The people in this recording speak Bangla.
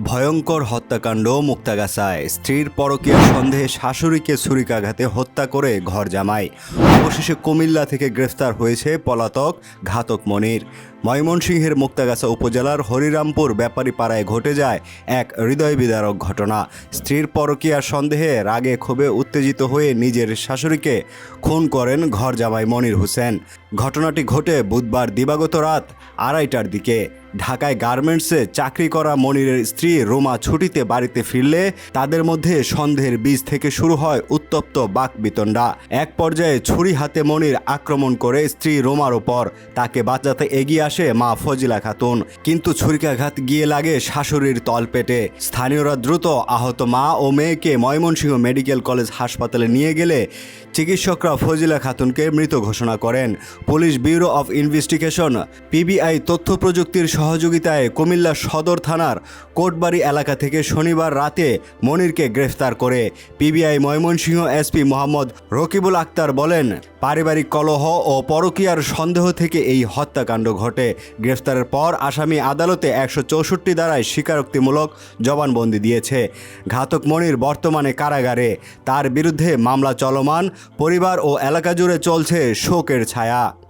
ভয়ঙ্কর হত্যাকাণ্ড মুক্তাগাছায়। স্ত্রীর পরকীয়া সন্দেহে শাশুড়িকে ছুরিকাঘাতে হত্যা করে ঘর জামাই। অবশেষে কুমিল্লা থেকে গ্রেফতার হয়েছে পলাতক ঘাতক মনির। ময়মনসিংহের মুক্তাগাছা উপজেলার হরিরামপুর ব্যাপারীপাড়ায় ঘটে যায় এক হৃদয়বিদারক ঘটনা। স্ত্রীর পরকীয়ার সন্দেহে রাগে ক্ষোভে উত্তেজিত হয়ে নিজের শাশুড়িকে খুন করেন ঘর জামাই মনির হোসেন। ঘটনাটি ঘটে বুধবার দিবাগত রাত 2:30টার দিকে। ঢাকায় গার্মেন্টসে চাকরি করা মনিরের স্ত্রী রোমা ছুটিতে বাড়িতে ফিরলে তাদের মধ্যে সন্দেহের বীজ থেকে শুরু হয় উত্তপ্ত বাকবিতণ্ডা। এক পর্যায়ে ছুরি হাতে মনির আক্রমণ করে স্ত্রী রোমার ওপর। তাকে বাঁচাতে এগিয়ে আসে মা ফজিলা খাতুন, কিন্তু ছুরিকাঘাত গিয়ে লাগে শাশুড়ির তলপেটে। স্থানীয়রা দ্রুত আহত মা ও মেয়েকে ময়মনসিংহ মেডিকেল কলেজ হাসপাতালে নিয়ে গেলে চিকিৎসকরা ফজিলা খাতুনকে মৃত ঘোষণা করেন। Police bureau of investigation PBI তথ্য প্রযুক্তির সহযোগিতায় কুমিল্লা সদর থানার কোটবাড়ি এলাকা থেকে শনিবার রাতে মনিরকে গ্রেফতার করে। পিবিআই ময়মনসিংহ এসপি মোহাম্মদ রকিবুল আক্তার বলেন, পারিবারিক কলহ ও পরকীয়ার সন্দেহ থেকে এই হত্যাকাণ্ড ঘটে। গ্রেফতারের পর আসামি আদালতে 164 ধারায় স্বীকারোক্তিমূলক জবানবন্দি দিয়েছে। ঘাতক মনির বর্তমানে কারাগারে। তার বিরুদ্ধে মামলা চলমান। পরিবার ও এলাকা জুড়ে চলছে শোকের ছায়া।